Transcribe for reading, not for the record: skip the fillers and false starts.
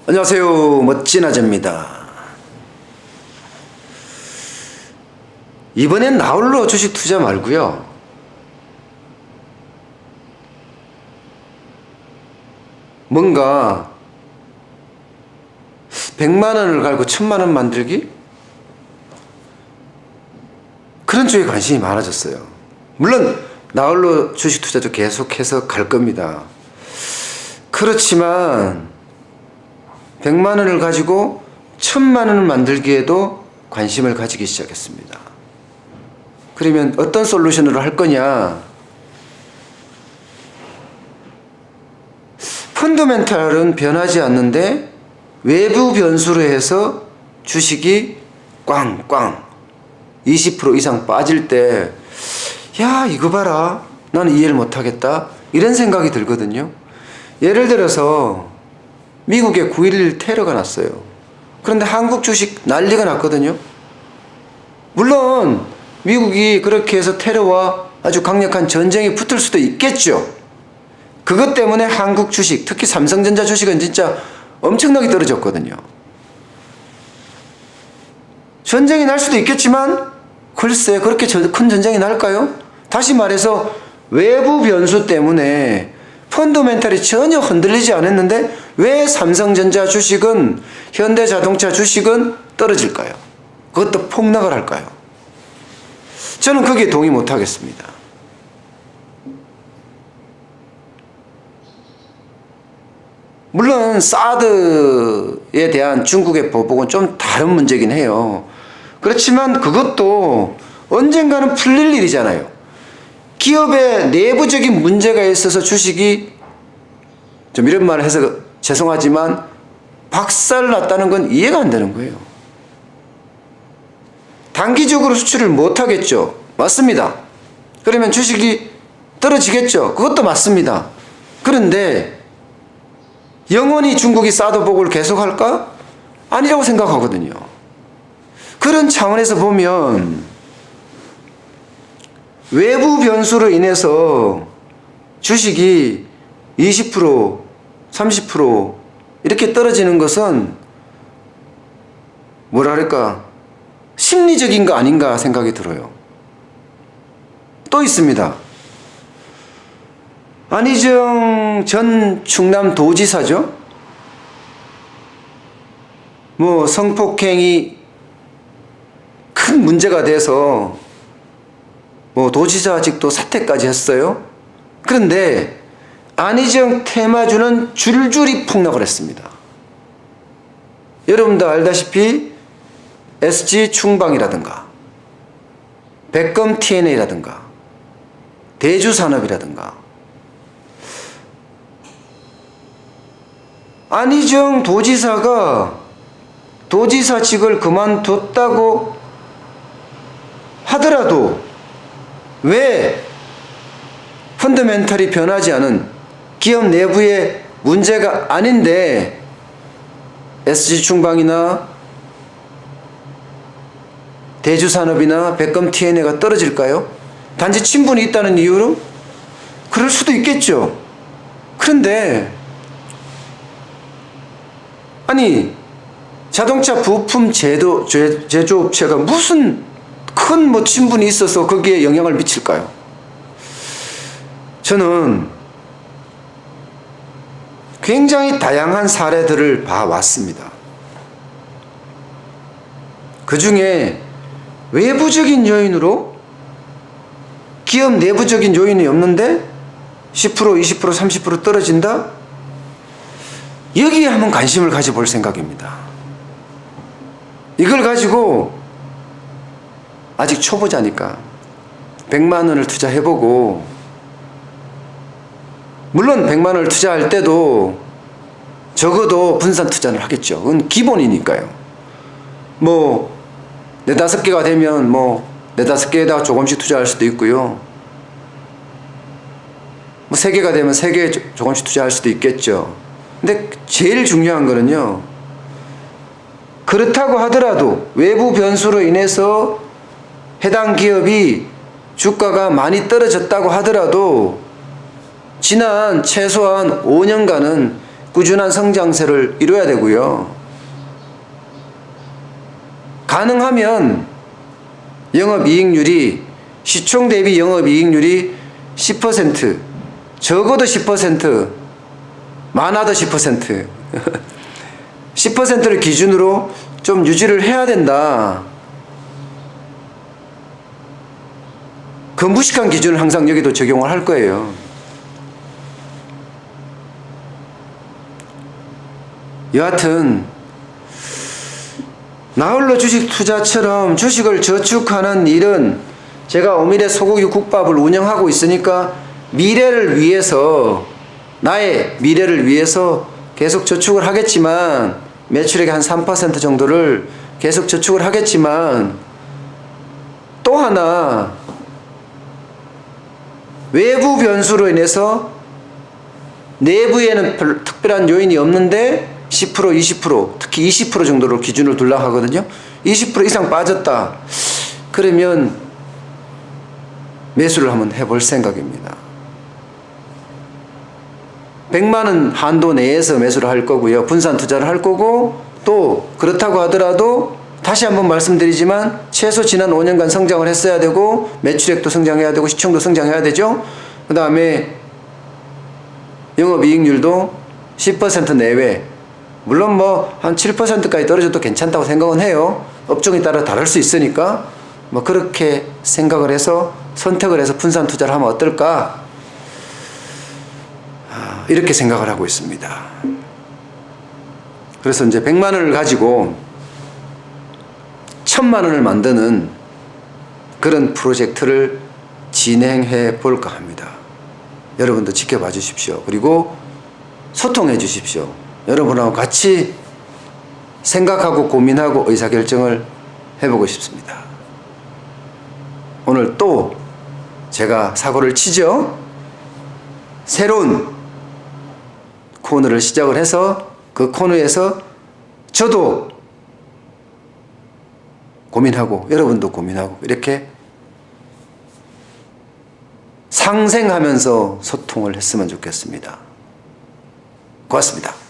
안녕하세요. 멋진 아재입니다. 이번엔 나홀로 주식 투자 말고요. 뭔가 100만 원을 갈고 1000만 원 만들기? 그런 쪽에 관심이 많아졌어요. 물론 나홀로 주식 투자도 계속해서 갈 겁니다. 그렇지만 100만 원을 가지고 1000만 원을 만들기에도 관심을 가지기 시작했습니다. 그러면 어떤 솔루션으로 할 거냐? 펀더멘탈은 변하지 않는데 외부 변수로 해서 주식이 꽝꽝 20% 이상 빠질 때, 야, 이거 봐라, 나는 이해를 못하겠다, 이런 생각이 들거든요. 예를 들어서 미국에 9.11 테러가 났어요. 그런데 한국 주식 난리가 났거든요. 물론 미국이 그렇게 해서 테러와 아주 강력한 전쟁이 붙을 수도 있겠죠. 그것 때문에 한국 주식, 특히 삼성전자 주식은 진짜 엄청나게 떨어졌거든요. 전쟁이 날 수도 있겠지만 글쎄 그렇게 큰 전쟁이 날까요? 다시 말해서 외부 변수 때문에 펀더멘탈이 전혀 흔들리지 않았는데 왜 삼성전자 주식은, 현대자동차 주식은 떨어질까요? 그것도 폭락을 할까요? 저는 거기에 동의 못하겠습니다. 물론 사드에 대한 중국의 보복은 좀 다른 문제긴 해요. 그렇지만 그것도 언젠가는 풀릴 일이잖아요. 기업의 내부적인 문제가 있어서 주식이, 좀 이런 말을 해서 죄송하지만 박살났다는 건 이해가 안 되는 거예요. 단기적으로 수출을 못하겠죠. 맞습니다. 그러면 주식이 떨어지겠죠. 그것도 맞습니다. 그런데 영원히 중국이 사드 보복을 계속할까? 아니라고 생각하거든요. 그런 차원에서 보면 외부 변수로 인해서 주식이 20%, 30% 이렇게 떨어지는 것은 뭐랄까 심리적인 거 아닌가 생각이 들어요. 또 있습니다. 안희정 전 충남도지사죠. 성폭행이 큰 문제가 돼서 도지사직도 사퇴까지 했어요. 그런데 안희정 테마주는 줄줄이 폭락을 했습니다. 여러분도 알다시피 SG 충방이라든가 백검 TNA라든가 대주산업이라든가, 안희정 도지사가 도지사직을 그만뒀다고 하더라도 왜 펀더멘탈이 변하지 않은 기업 내부의 문제가 아닌데 SG충방이나 대주산업이나 백검 TNA가 떨어질까요? 단지 친분이 있다는 이유로? 그럴 수도 있겠죠. 그런데 아니, 자동차 부품 제조업체가 무슨 큰 친분이 있어서 거기에 영향을 미칠까요? 저는 굉장히 다양한 사례들을 봐왔습니다. 그 중에 외부적인 요인으로 기업 내부적인 요인이 없는데 10%, 20%, 30% 떨어진다? 여기에 한번 관심을 가져볼 생각입니다. 이걸 가지고 아직 초보자니까 100만 원을 투자해보고, 물론 100만 원을 투자할 때도 적어도 분산 투자를 하겠죠. 그건 기본이니까요. 4-5개가 되면 4-5개에다가 조금씩 투자할 수도 있고요. 3개가 되면 3개에 조금씩 투자할 수도 있겠죠. 근데 제일 중요한 거는요, 그렇다고 하더라도 외부 변수로 인해서 해당 기업이 주가가 많이 떨어졌다고 하더라도 지난 최소한 5년간은 꾸준한 성장세를 이뤄야 되고요. 가능하면 영업이익률이 시총 대비 영업이익률이 10%, 적어도 10%, 많아도 10%, 10%를 기준으로 좀 유지를 해야 된다. 그 무식한 기준을 항상 여기도 적용을 할 거예요. 여하튼 나홀로 주식 투자처럼 주식을 저축하는 일은 제가 오미래 소고기 국밥을 운영하고 있으니까 미래를 위해서, 나의 미래를 위해서 계속 저축을 하겠지만, 매출액의 한 3% 정도를 계속 저축을 하겠지만, 또 하나 외부 변수로 인해서 내부에는 특별한 요인이 없는데 10%, 20%, 특히 20% 정도로 기준을 두려고 하거든요. 20% 이상 빠졌다. 그러면 매수를 한번 해볼 생각입니다. 100만 원 한도 내에서 매수를 할 거고요. 분산 투자를 할 거고, 또 그렇다고 하더라도 다시 한번 말씀드리지만 최소 지난 5년간 성장을 했어야 되고, 매출액도 성장해야 되고, 시총도 성장해야 되죠. 그 다음에 영업이익률도 10% 내외, 물론 뭐 한 7%까지 떨어져도 괜찮다고 생각은 해요. 업종에 따라 다를 수 있으니까 뭐 그렇게 생각을 해서 선택을 해서 분산 투자를 하면 어떨까, 이렇게 생각을 하고 있습니다. 그래서 이제 100만 원을 가지고 1000만 원을 만드는 그런 프로젝트를 진행해 볼까 합니다. 여러분도 지켜봐 주십시오. 그리고 소통해 주십시오. 여러분하고 같이 생각하고 고민하고 의사결정을 해보고 싶습니다. 오늘 또 제가 사고를 치죠. 새로운 코너를 시작을 해서 그 코너에서 저도 고민하고 여러분도 고민하고 이렇게 상생하면서 소통을 했으면 좋겠습니다. 고맙습니다.